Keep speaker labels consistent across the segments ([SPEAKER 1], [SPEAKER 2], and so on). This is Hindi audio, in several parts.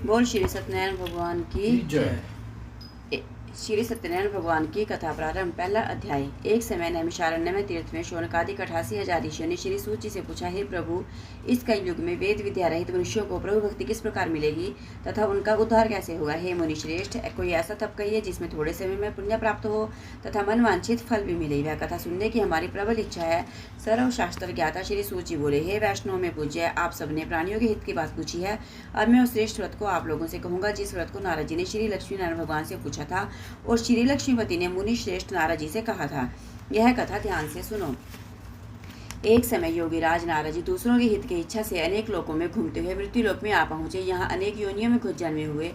[SPEAKER 1] बोल श्री सत्यनारायण भगवान की
[SPEAKER 2] जय।
[SPEAKER 1] श्री सत्यनारायण भगवान की कथा प्रारंभ। पहला अध्याय। एक समय नैमिषारण्य में तीर्थ में शौनकादि 88,000 ऋषियों ने श्री सूत जी से पूछा, हे प्रभु, इस कलयुग में वेद विद्या रहित मनुष्यों को प्रभु भक्ति किस प्रकार मिलेगी तथा उनका उद्धार कैसे होगा। हे मुनि श्रेष्ठ, कोई ऐसा तप कहिए जिसमें थोड़े समय में पुण्य प्राप्त हो तथा मन वांछित फल भी मिले। वह कथा सुनने की हमारी प्रबल इच्छा है। सर्वशास्त्र ज्ञाता श्री सूत जी बोले, हे वैष्णव में पूज्य, आप सबने प्राणियों के हित की बात पूछी है। अब मैं उस श्रेष्ठ व्रत को आप लोगों से कहूंगा जिस व्रत को नारद जी ने श्री लक्ष्मी नारायण भगवान से पूछा था और श्री लक्ष्मीपति ने मुनि श्रेष्ठ नारद जी से कहा था। यह कथा ध्यान से सुनो। एक समय योगी राज नारद जी दूसरों के हित की इच्छा से अनेक लोकों में घूमते हुए मृत्यु लोक में आ पहुंचे। यहाँ अनेक योनियों में खुद जन्मे हुए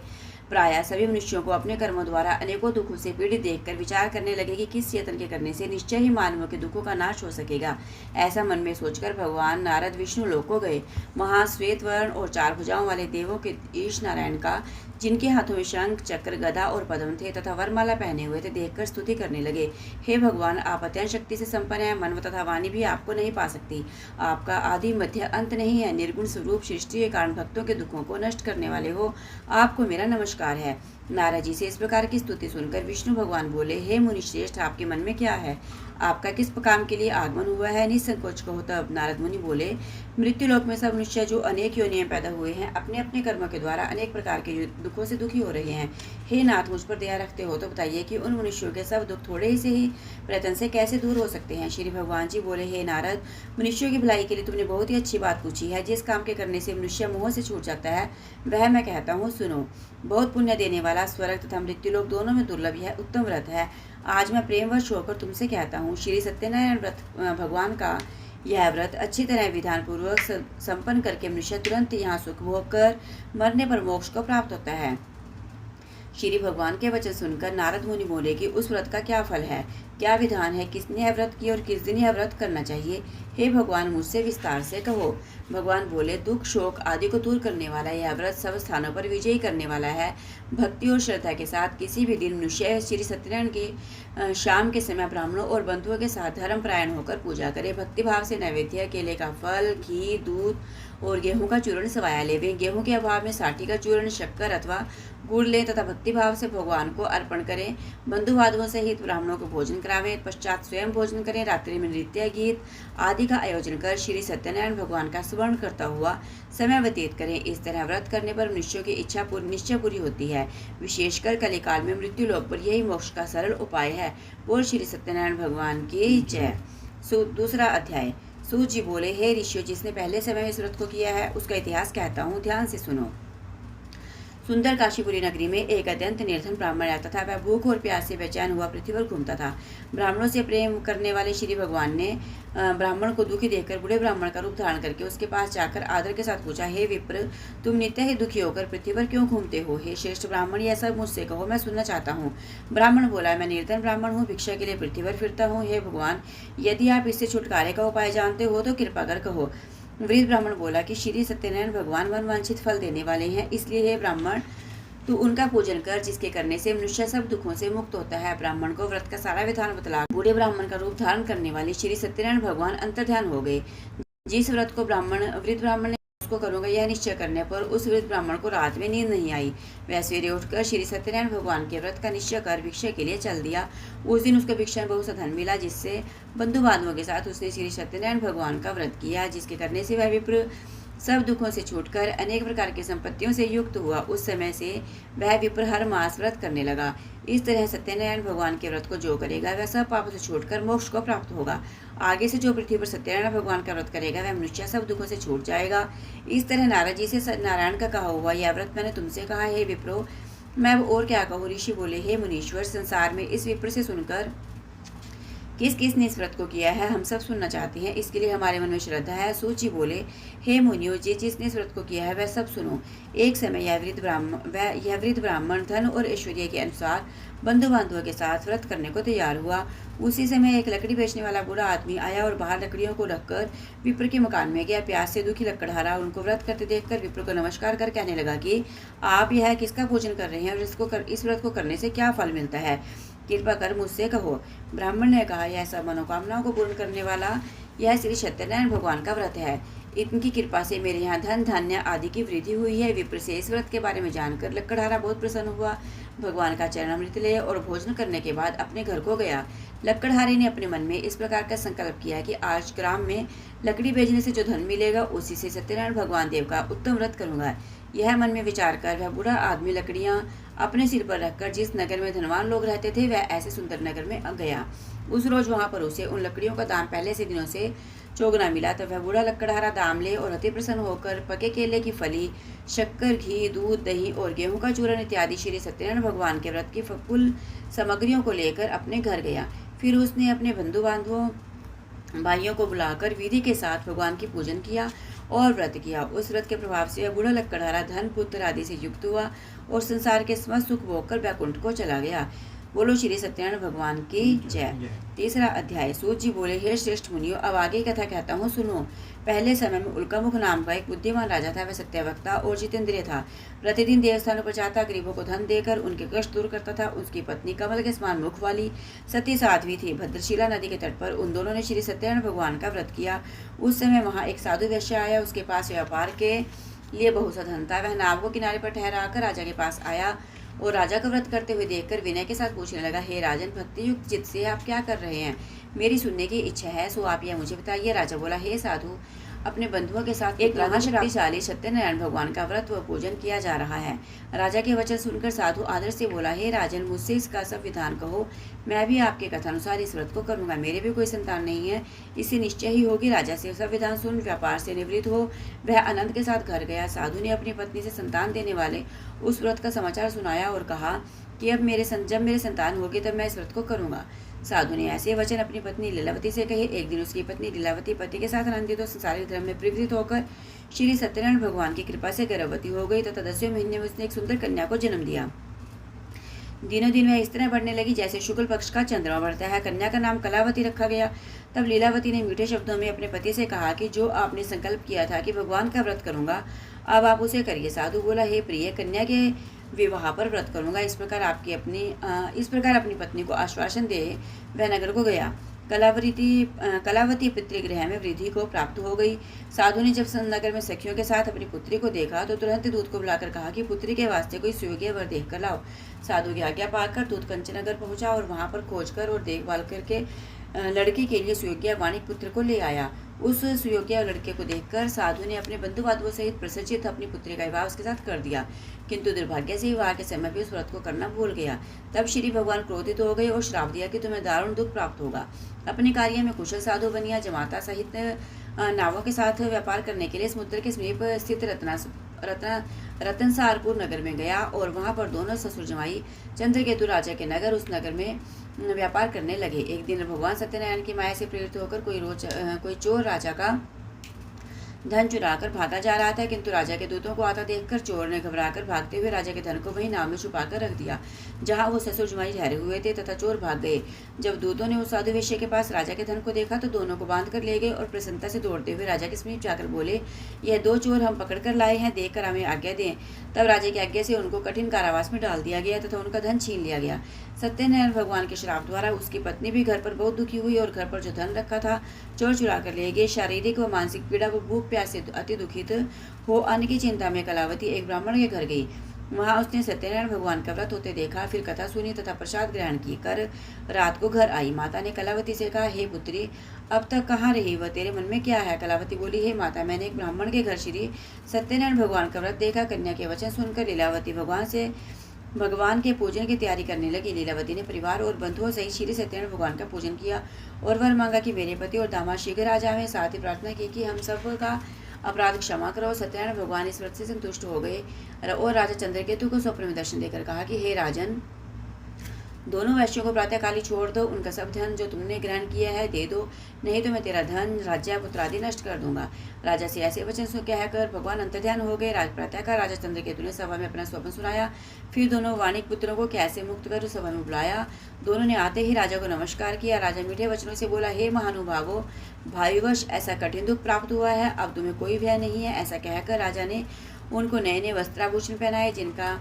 [SPEAKER 1] प्रायः सभी मनुष्यों को अपने कर्मों द्वारा अनेकों दुखों से पीड़ित देखकर विचार करने लगे कि किस यत्न के करने से निश्चय ही मानवों के दुखों का नाश हो सकेगा। ऐसा मन में सोचकर भगवान नारद विष्णु लोक को गए। वहां श्वेत वर्ण और 4 भुजाओं वाले देवों के ईश नारायण का, जिनके हाथों में शंख चक्र गदा और पद्म थे तथा वरमाला पहने हुए थे, देखकर स्तुति करने लगे। हे भगवान, आप अत्यंत शक्ति से संपन्न है। मन तथा वाणी भी आपको नहीं पा सकती। आपका आदि मध्य अंत नहीं है। निर्गुण स्वरूप सृष्टि के कारण भक्तों के दुखों को नष्ट करने वाले हो। आपको मेरा नमस्कार है। नारद जी से इस प्रकार की स्तुति सुनकर विष्णु भगवान बोले, हे मुनि श्रेष्ठ, आपके मन में क्या है? आपका किस काम के लिए आगमन हुआ है? निसंकोच कहो। तब नारद मुनि बोले, मृत्यु लोक में सब मनुष्य जो अनेक योनियों में पैदा हुए हैं, अपने अपने कर्मों के द्वारा अनेक प्रकार के दुखों से दुखी हो रहे हैं। हे नाथ, मुझ पर दया रखते हो तो बताइए कि उन मनुष्यों के सब दुख थोड़े ही से ही प्रयत्न से कैसे दूर हो सकते हैं। श्री भगवान जी बोले, हे नारद, मनुष्यों की भलाई के लिए तुमने बहुत ही अच्छी बात पूछी है। जिस काम के करने से मनुष्य मोह से छूट जाता है, वह मैं कहता हूँ, सुनो। बहुत पुण्य देने वाला, स्वर्ग तथा मृत्यु लोक दोनों में दुर्लभ यह उत्तम व्रत है। आज मैं प्रेमवश होकर तुमसे कहता हूँ, श्री सत्यनारायण व्रत भगवान का यह व्रत अच्छी तरह विधान पूर्वक संपन्न करके मनुष्य तुरंत यहाँ सुख भोग कर मरने पर मोक्ष को प्राप्त होता है। श्री भगवान के वचन सुनकर नारद मुनि बोले कि उस व्रत का क्या फल है, क्या विधान है, किसने यह व्रत की और किस दिन यह व्रत करना चाहिए? हे भगवान, मुझसे विस्तार से कहो। भगवान बोले, दुख शोक आदि को दूर करने वाला यह व्रत सब स्थानों पर विजयी करने वाला है। भक्ति और श्रद्धा के साथ किसी भी दिन मनुष्य श्री सत्यनारायण की शाम के समय ब्राह्मणों और बंधुओं के साथ धर्म प्रायण होकर पूजा करे। भक्तिभाव से नैवेद्य, केले का फल, घी, दूध और गेहूं का चूर्ण सवाया लेवे। गेहूं के अभाव में साठी का चूर्ण, शक्कर अथवा गुड़ लें तथा भक्तिभाव से भगवान को अर्पण करें। बंधु बांधवों सहित ब्राह्मणों को भोजन करावें। पश्चात स्वयं भोजन करें। रात्रि में नृत्य गीत आदि का आयोजन कर श्री सत्यनारायण भगवान का स्मरण करता हुआ समय व्यतीत करें। इस तरह व्रत करने पर मनुष्यों की इच्छा निश्चय पूरी होती है। विशेषकर कलिकाल में मृत्यु लोक पर यही मोक्ष का सरल उपाय है। बोल श्री सत्यनारायण भगवान की जय। दूसरा अध्याय। सूत जी बोले, हे ऋषियों, जिसने पहले समय में इस व्रत को किया है उसका इतिहास कहता हूँ, ध्यान से सुनो। सुंदर काशीपुरी नगरी में एक अत्यंत निर्धन ब्राह्मण है तथा वह भूख और प्यास से बेचैन हुआ पृथ्वी पर घूमता था। ब्राह्मणों से प्रेम करने वाले श्री भगवान ने ब्राह्मण को दुखी देखकर बूढ़े ब्राह्मण का रूप धारण करके उसके पास जाकर आदर के साथ पूछा, हे विप्र, तुम नित्य ही दुखी होकर पृथ्वी पर क्यों घूमते हो? हे श्रेष्ठ ब्राह्मण, यह सब मुझसे कहो, मैं सुनना चाहता हूँ। ब्राह्मण बोला, मैं निर्धन ब्राह्मण हूँ, भिक्षा के लिए पृथ्वी पर फिरता हूँ। हे भगवान, यदि आप इससे छुटकारे का उपाय जानते हो तो कृपा कर कहो। वृद्ध ब्राह्मण बोला कि श्री सत्यनारायण भगवान मनवांछित फल देने वाले हैं, इसलिए हे ब्राह्मण, तू उनका पूजन कर, जिसके करने से मनुष्य सब दुखों से मुक्त होता है। ब्राह्मण को व्रत का सारा विधान बतला बूढ़े ब्राह्मण का रूप धारण करने वाले श्री सत्यनारायण भगवान अंतर्ध्यान हो गए। जिस व्रत को वृद्ध ब्राह्मण ने उसको करूंगा यह निश्चय करने पर उस वृद्ध ब्राह्मण को रात में नींद नहीं आई। वह सवेरे उठकर श्री सत्यनारायण भगवान के व्रत का निश्चय कर भिक्षा के लिए चल दिया। उस दिन उसको भिक्षा में बहुत सा धन मिला, जिससे बंधु बांधवों के साथ उसने श्री सत्यनारायण भगवान का व्रत किया, जिसके करने से वह विप्र सब दुखों से छूटकर अनेक प्रकार की संपत्तियों से युक्त हुआ। उस समय से वह विप्र हर मास व्रत करने लगा। इस तरह सत्यनारायण भगवान के व्रत को जो करेगा वह सब पापों से छूटकर मोक्ष को प्राप्त होगा। आगे से जो पृथ्वी पर सत्यनारायण भगवान का व्रत करेगा वह मनुष्य सब दुखों से छूट जाएगा। इस तरह नारद जी से नारायण का कहा हुआ यह व्रत मैंने तुमसे कहा। हे विप्रो, मैं अब और क्या कहूँ? ऋषि बोले, हे मुनीश्वर, संसार में इस विप्र से सुनकर किस किस ने इस व्रत को किया है हम सब सुनना चाहते हैं, इसके लिए हमारे मन में श्रद्धा है। सूत जी बोले, हे मुनियों, जिसने इस व्रत को किया है वह सब सुनो। एक समय यह वृद्ध ब्राह्मण धन और ऐश्वर्य के अनुसार बंधु बांधवों के साथ व्रत करने को तैयार हुआ। उसी समय एक लकड़ी बेचने वाला बूढ़ा आदमी आया और बाहर लकड़ियों को रखकर विप्र के मकान में गया। प्यास से दुखी लकड़हारा उनको व्रत करते देखकर विप्र को नमस्कार कर कहने लगा कि आप यह किसका पूजन कर रहे हैं और इस व्रत को करने से क्या फल मिलता है? कृपा कर मुझसे कहो। ब्राह्मण ने कहा, यह सब मनोकामनाओं को पूर्ण करने वाला यह श्री सत्यनारायण भगवान का व्रत है। इनकी कृपा से मेरे यहाँ धन धान्य आदि की वृद्धि हुई है। विप्र से इस व्रत के बारे में जानकर लक्कड़हारा बहुत प्रसन्न हुआ। भगवान का चरणामृत ले और भोजन करने के बाद अपने घर को गया। लक्कड़हारे ने अपने मन में इस प्रकार का संकल्प किया कि आज ग्राम में लकड़ी बेचने से जो धन मिलेगा उसी से सत्यनारायण भगवान देव का उत्तम व्रत करूंगा। यह मन में विचार कर वह बूढ़ा आदमी लकड़ियां अपने सिर पर रखकर जिस नगर में धनवान लोग रहते थे वह ऐसे सुंदर नगर में गया। उस रोज वहां पर उसे उन लकड़ियों का दाम पहले से दिनों से चौगुना मिला। तब वह बूढ़ा लक्कड़हारा दाम ले और अति प्रसन्न होकर पके केले की फली, शक्कर, घी, दूध, दही और गेहूं का चूरन इत्यादि श्री सत्यनारायण भगवान के व्रत की कुल सामग्रियों को लेकर अपने घर गया। फिर उसने अपने बंधु बांधवों भाइयों को बुलाकर विधि के साथ भगवान की पूजन किया और व्रत किया। उस व्रत के प्रभाव से बूढ़ा लक्कड़हारा धन, पुत्र आदि से युक्त हुआ और संसार के समस्त सुख भोगकर वैकुंठ को चला गया। बोलो श्री सत्यनारायण भगवान की जय। तीसरा अध्याय। सूत जी बोले, हे श्रेष्ठ मुनियों, अब आगे कथा कहता हूँ, सुनो। पहले समय में उल्कामुख नाम का एक बुद्धिमान राजा था। वह सत्यवक्ता और जितेंद्रिय था। प्रतिदिन देवस्थानों पर जाता, गरीबों को धन देकर उनके कष्ट दूर करता था। उसकी पत्नी कमल के समान मुख वाली सती साध्वी थी। भद्रशिला नदी के तट पर उन दोनों ने श्री सत्यनारायण भगवान का व्रत किया। उस समय वहाँ एक साधु वैश्य आया। उसके पास व्यापार के लिए बहुत सा धन था। वह नाव को किनारे पर ठहरा कर राजा के पास आया और राजा का व्रत करते हुए देखकर विनय के साथ पूछने लगा, हे राजन, भक्ति युक्त चित्त से आप क्या कर रहे हैं? मेरी सुनने की इच्छा है, सो आप यह मुझे बताइए। राजा बोला, हे साधु, अपने बंधुओं के साथ एक महाशक्तिशाली सत्यनारायण भगवान का व्रत व पूजन किया जा रहा है। राजा के वचन सुनकर साधु आदर से बोला, हे राजन, मुझसे इसका सब विधान कहो, मैं भी आपके कथानुसार इस व्रत को करूंगा। मेरे भी कोई संतान नहीं है, इससे निश्चय ही होगी। राजा से सब विधान सुन व्यापार से निवृत्त हो वह आनंद के साथ घर गया। साधु ने अपनी पत्नी से संतान देने वाले उस व्रत का समाचार सुनाया और कहा कि जब मेरे संतान होगी तब मैं इस व्रत को करूंगा। साधु ने ऐसे वचन अपनी पत्नी लीलावती से कहे। एक दिन उसकी पत्नी लीलावती पति के साथ आनंदित और संसारिक धर्म में प्रवृत्त होकर श्री सत्यनारायण भगवान की कृपा से गर्भवती हो गई तथा 10वें महीने में उसने एक सुंदर कन्या को जन्म दिया। दिनों दिन वह इस तरह बढ़ने लगी जैसे शुक्ल पक्ष का चंद्रमा बढ़ता है। कन्या का नाम कलावती रखा गया। तब लीलावती ने मीठे शब्दों में अपने पति से कहा कि जो आपने संकल्प किया था कि भगवान का व्रत करूंगा, अब आप उसे करिए। साधु बोला, हे प्रिय, कन्या के विवाह पर व्रत करूंगा। इस प्रकार अपनी पत्नी को आश्वासन दे वह नगर को गया। कलावती पितृगृह में वृद्धि को प्राप्त हो गई। साधु ने जब नगर में सखियों के साथ अपनी पुत्री को देखा तो तुरंत दूत को बुलाकर कहा कि पुत्री के वास्ते कोई सुयोग्य वर देख कर लाओ। साधु की आज्ञा पाकर दूत कंचन नगर पहुंचा और वहां पर खोज कर और देखभाल करके लड़की के लिए सुयोग्य वाणिक पुत्र को ले आया। उस सुयोग्य लड़के को देखकर साधु ने अपने बंधु बांधवों सहित प्रसन्नचित्त अपनी पुत्री का विवाह उसके साथ कर दिया, किंतु दुर्भाग्य से विवाह के समय भी उस व्रत को करना भूल गया। तब श्री भगवान क्रोधित हो गए और श्राप दिया कि तुम्हें दारुण दुख प्राप्त होगा। अपने कार्य में कुशल साधु बनिया जमाता सहित नावों के साथ व्यापार करने के लिए समुद्र के समीप स्थित रतनसारपुर नगर में गया और वहां पर दोनों ससुर जमाई चंद्रकेतु राजा के नगर उस नगर में व्यापार करने लगे। एक दिन भगवान सत्यनारायण की माया से प्रेरित होकर कोई चोर राजा का धन चुराकर भागा जा रहा था, किंतु राजा के दूतों को आता देखकर चोर ने घबराकर भागते हुए राजा के धन को वहीं नाव में छुपाकर रख दिया जहां वो ससुर जमाई ठहरे हुए थे तथा चोर भाग गए। जब दूतों ने उस साधु वैश्य के पास राजा के धन को देखा तो दोनों को बांध कर ले गए और प्रसन्नता से दौड़ते हुए राजा के समीप जाकर बोले, यह 2 चोर हम पकड़ कर लाए हैं, देखकर हमें आज्ञा दें। तब राजा की आज्ञा से उनको कठिन कारावास में डाल दिया गया तथा उनका धन छीन लिया गया। सत्यनारायण भगवान के श्राप द्वारा उसकी पत्नी भी घर पर बहुत दुखी हुई और घर पर जो धन रखा था चोर चुरा कर ले गए। शारीरिक व मानसिक पीड़ा व भूख प्यास से अति दुखित हो अन्न की चिंता में कलावती एक ब्राह्मण के घर गई। वहां उसने सत्यनारायण भगवान का व्रत होते देखा, फिर कथा सुनी तथा प्रसाद ग्रहण की कर रात को घर आई। माता ने कलावती से कहा, हे पुत्री, अब तक कहाँ रही वह, तेरे मन में क्या है? कलावती बोली, हे माता, मैंने एक ब्राह्मण के घर श्री सत्यनारायण भगवान का व्रत देखा। कन्या के वचन सुनकर लीलावती भगवान के पूजन की तैयारी करने लगी। लीलावती ने परिवार और बंधुओं सहित श्री सत्यनारायण भगवान का पूजन किया और वर मांगा कि मेरे पति और दामाद शीघ्र आ जाएं। साथ ही प्रार्थना की कि हम सब का अपराध क्षमा करो। सत्यनारायण भगवान इस व्रत से संतुष्ट हो गए और राजा चंद्रकेतु को स्वप्न में दर्शन देकर कहा कि हे राजन, दोनों वैश्यों को प्रातःकाली छोड़ दो, उनका सब धन जो तुमने ग्रहण किया है दे दो, नहीं तो मैं तेरा धन, राज्य, पुत्र आदि नष्ट कर दूंगा। राजा से ऐसे वचन कहकर भगवान अंतर्ध्यान हो गए। प्रातःकाल राजा चंद्रकेतु ने सभा में अपना स्वप्न सुनाया। फिर दोनों वाणिक पुत्रों को कैसे मुक्त कर सभा में बुलाया। दोनों ने आते ही राजा को नमस्कार किया। राजा मीठे वचनों से बोला, हे महानुभावो, भाईवश ऐसा कठिन दुख प्राप्त हुआ है, अब तुम्हें कोई भय नहीं है। ऐसा कहकर राजा ने उनको नए नए वस्त्राभूषण पहनाए, जिनका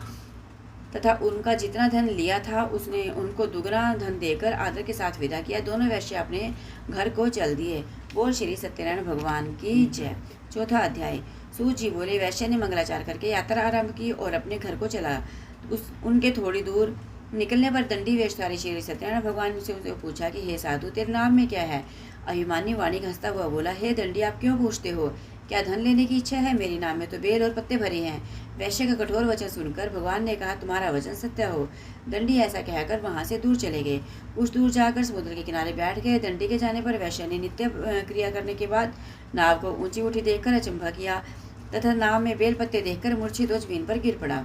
[SPEAKER 1] तथा उनका जितना धन लिया था उसने उनको दुगना धन देकर आदर के साथ विदा किया। दोनों वैश्य अपने घर को चल दिए। बोल श्री सत्यनारायण भगवान की जय। चौथा अध्याय। सूत जी बोले, वैश्य ने मंगलाचार करके यात्रा आरंभ की और अपने घर को चला। उनके थोड़ी दूर निकलने पर दंडी वेशधारी श्री सत्यनारायण भगवान से उसे पूछा कि हे साधु, तेरे नाम में क्या है? अभिमानी वाणी हंसता हुआ बोला, हे दंडी, आप क्यों पूछते हो? क्या धन लेने की इच्छा है? मेरी नाम में तो बेल और पत्ते भरे हैं। वैश्य का कठोर वचन सुनकर भगवान ने कहा, तुम्हारा वचन सत्य हो। दंडी ऐसा कहकर वहां से दूर चले गए। कुछ दूर जाकर समुद्र के किनारे बैठ गए। दंडी के जाने पर वैश्य ने नित्य क्रिया करने के बाद नाव को ऊंची उठी देखकर अचंभा किया तथा नाव में बेल पत्ते देखकर मूर्छित हो जमीन पर गिर पड़ा।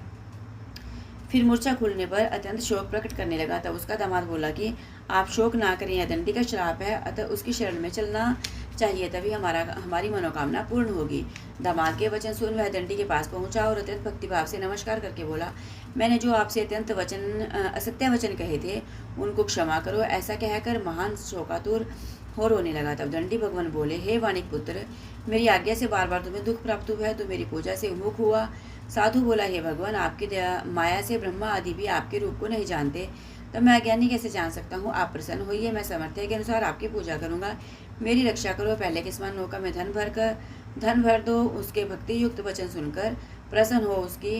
[SPEAKER 1] फिर मूर्छा खुलने पर अत्यंत शोक प्रकट करने लगा। तब उसका दामाद बोला कि आप शोक ना करें, यह दंडी का श्राप है, अतः उसकी शरण में चलना चाहिए, तभी हमारी मनोकामना पूर्ण होगी। दामाद के वचन सुन वह दंडी के पास पहुंचा और अत्यंत भक्तिभाव से नमस्कार करके बोला, मैंने जो आपसे अत्यंत असत्य वचन कहे थे उनको क्षमा करो। ऐसा कहकर महान शोकातुर हो रोने लगा। तब दंडी भगवान बोले, हे वाणिक पुत्र, मेरी आज्ञा से बार बार तुम्हें दुख प्राप्त हुआ है, तो मेरी पूजा से विमुख हुआ। साधु बोला, हे भगवान, आपकी माया से ब्रह्मा आदि भी आपके रूप को नहीं जानते, तब मैं अज्ञानी कैसे जान सकता हूँ? आप प्रसन्न होइए, मैं सामर्थ्य के अनुसार आपकी पूजा करूंगा। मेरी रक्षा करो। पहले के समान नौका में धन भर दो। उसके भक्ति युक्त वचन सुनकर प्रसन्न हो उसकी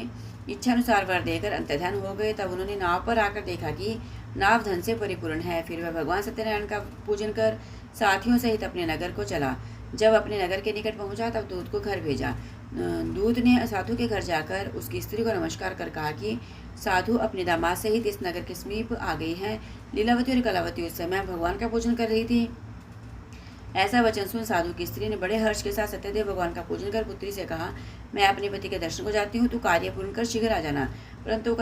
[SPEAKER 1] इच्छानुसार वर देकर अंतर्ध्यान हो गए। तब उन्होंने नाव पर आकर देखा कि नाव धन से परिपूर्ण है। फिर वह भगवान सत्यनारायण का पूजन कर साथियों सहित अपने नगर को चला। जब अपने नगर के निकट पहुंचा तब दूत को घर भेजा। दूत ने साधु के घर जाकर उसकी स्त्री को नमस्कार कर कहा कि साधु अपने दामाद सहित इस नगर के समीप आ गई हैं। लीलावती और कलावती उस समय भगवान का पूजन कर रही थी। ऐसा वचन सुन साधु की स्त्री ने बड़े हर्ष के साथ सत्यदेव भगवान का पूजन कर पुत्री से कहा, मैं अपने पति के दर्शन को जाती हूँ, तू कार्य पूर्ण कर शीघ्र आ जाना। परंतु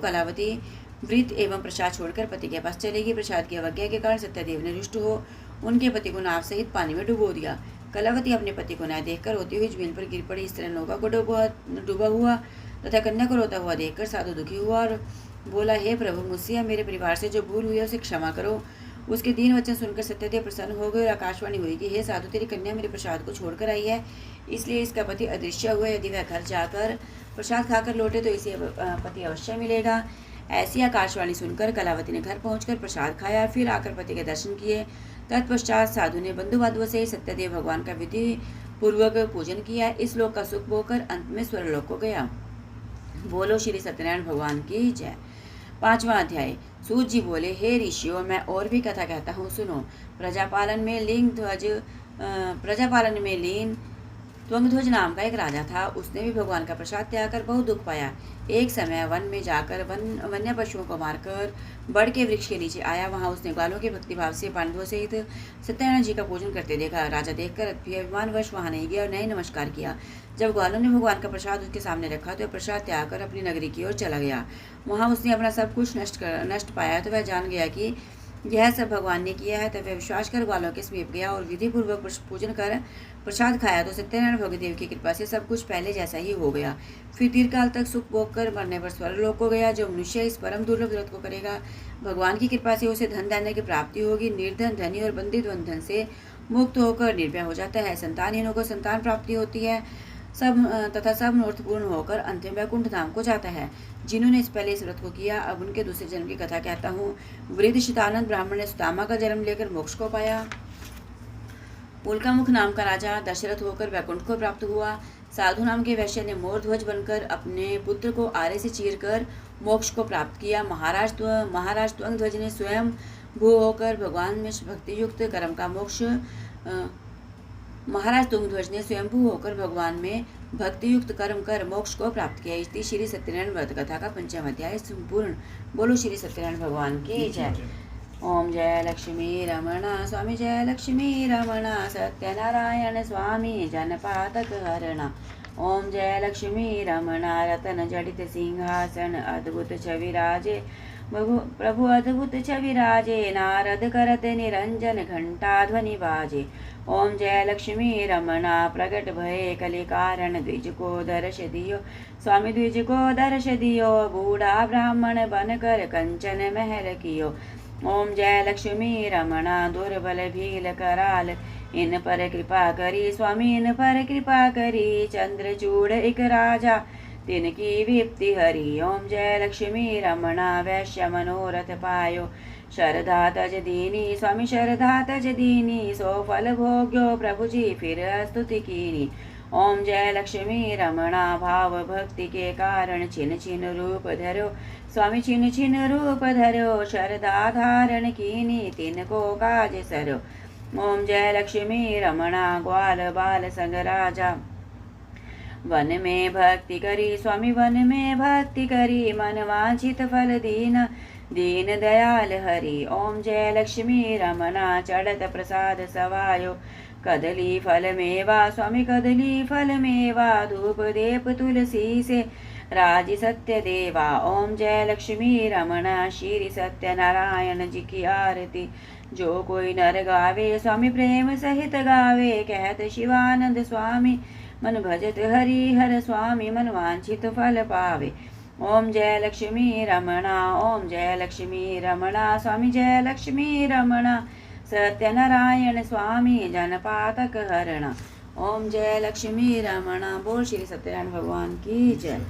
[SPEAKER 1] कलावती वृत एवं प्रसाद छोड़कर पति के पास चलेगी। प्रसाद की अवज्ञा के कारण सत्यदेव ने रुष्ट हो उनके पति को नाव सहित पानी में डुबो दिया। कलावती अपने पति को न देखकर रोती हुई जमीन पर गिर पड़ी। इस तरह नौका को डूबा हुआ तथा कन्या को रोता हुआ देखकर साधु दुखी हुआ और बोला, हे प्रभु, मुझसे या मेरे परिवार से जो भूल हुई है उसे क्षमा करो। उसके 3 वचन सुनकर सत्यदेव प्रसन्न हो गए और आकाशवाणी हुई कि हे साधु, तेरी कन्या मेरे प्रसाद को छोड़कर आई है, इसलिए इसका पति अदृश्य हुआ। यदि वह घर जाकर प्रसाद खाकर लौटे तो इसे पति अवश्य मिलेगा। ऐसी आकाशवाणी सुनकर कलावती ने घर पहुंचकर प्रसाद खाया, फिर आकर पति के दर्शन किए। तत्पश्चात साधु ने बंधु बांधवों से सत्यदेव भगवान का विधि पूर्वक पूजन किया। इस लोक का सुख बोकर अंत में स्वर्गलोक को गया। बोलो श्री सत्यनारायण भगवान की जय। 5वां अध्याय। सूत जी बोले, हे ऋषियों, मैं और भी कथा कहता हूँ, सुनो। प्रजापालन में लीन त्वंगध्वज नाम का एक राजा था। उसने भी भगवान का प्रसाद त्याग कर बहुत दुख पाया। एक समय वन में जाकर वन्य पशुओं को मारकर बड़ के वृक्ष के नीचे आया। वहां उसने ग्वालों के भक्तिभाव से पांडवों सहित सत्यनारायण जी का पूजन करते देखा। राजा देखकर अभिमानवश वहां नहीं गया और नहीं नमस्कार किया। जब ग्वालों ने भगवान का प्रसाद उसके सामने रखा तो प्रसाद त्याग कर अपनी नगरी की ओर चला गया। वहां उसने अपना सब कुछ नष्ट पाया तो वह जान गया कि यह सब भगवान ने किया है। तब वह विश्वास कर ग्वालों के समीप गया और विधि पूर्वक पूजन कर प्रसाद खाया तो सत्यनारायण भगदेव की कृपा से सब कुछ पहले जैसा ही हो गया। फिर दीर्घकाल तक सुख भोग कर मरने पर स्वर्गलोक को गया। जो मनुष्य इस परम दुर्लभ व्रत को करेगा, भगवान की कृपा से उसे धन धान्य की प्राप्ति होगी। निर्धन, धनी और बंदित बंधन से मुक्त होकर निर्भय हो जाता है। संतानहीनों को संतान प्राप्ति होती है। सब मनोर्थपूर्ण होकर अंतिम वैकुंठ धाम को जाता है। जिन्होंने इस पहले इस व्रत को किया, अब उनके दूसरे जन्म की कथा कहता हूँ। वृद्ध शितानंद ब्राह्मण ने सुदामा का जन्म लेकर मोक्ष को पाया। उल्कामुख नाम का राजा दशरथ होकर वैकुंठ को प्राप्त हुआ। साधु नाम के वैश्य ने मोरध्वज बनकर अपने पुत्र को आरे से चीरकर मोक्ष को प्राप्त किया। महाराज त्वंगध्वज ने स्वयं भू होकर भगवान में भक्ति युक्त कर्म का मोक्ष महाराज तुंगध्वज ने स्वयंभू होकर भगवान में भक्ति युक्त कर्म कर मोक्ष को प्राप्त किया। इस श्री सत्यनारायण व्रत कथा का 5वां अध्याय संपूर्ण। बोलो श्री सत्यनारायण भगवान की जय। ओम जय लक्ष्मी रमणा स्वामी, जय लक्ष्मी रमणा सत्यनारायण स्वामी, जनपातक हरणा। ओम जय लक्ष्मी रमणा रतन जडित सिंहासन, अद्भुत छवि राजे प्रभु अद्भुत छवि राजे, नारद करत निरंजन घंटा ध्वनि बाजे। ओम जय लक्ष्मी रमणा प्रगट भये कलि कारण, द्विज को दर्श दियो स्वामी, द्विज को दर्श दियो, बूढ़ा ब्राह्मण बनकर कंचन महल कियो। ओम जय लक्ष्मी रमणा दुर्बल भील कराल, इन पर कृपा करी स्वामी, इन पर कृपा करी। चंद्रचूड़ एक राजा तिनकी विप्ति हरि। ओम जय लक्ष्मी रमणा वैश्य मनोरथ पायो। शरधा तज दीनी स्वामी शरधा तज दीनी। सो फल भोग्यो प्रभु जी फिर स्तुति कीनी। ओम जय लक्ष्मी रमणा भाव भक्ति के कारण छिन छिन रूप धरो। स्वामी छिन छिन रूप धरो। शरदा धारण कीनी तिनको काज सरो। ओम जय लक्ष्मी रमणा ग्वाल बाल संग राजा। वन में भक्ति करी स्वामी वन में भक्ति करी। मन वांछित फल दीन दीन दयाल हरि। ओम जय लक्ष्मी रमणा चढ़त प्रसाद सवायो। कदली फल मेवा स्वामी कदली फल मेवा। धूप देप तुलसी से राज सत्य देवा। ओम जय लक्ष्मी रमणा श्री सत्य नारायण जी की आरती। जो कोई नर गावे स्वामी प्रेम सहित गावे। कहत शिवानंद स्वामी मन भजत हरि हर स्वामी मन वांछित फल पावे। ओम जय लक्ष्मी रमणा ओम जय लक्ष्मी रमणा स्वामी जय लक्ष्मी रमणा। सत्यनारायण स्वामी जनपातक हरणा। ओम जय लक्ष्मी रमणा। बोल श्री सत्यनारायण भगवान की जय।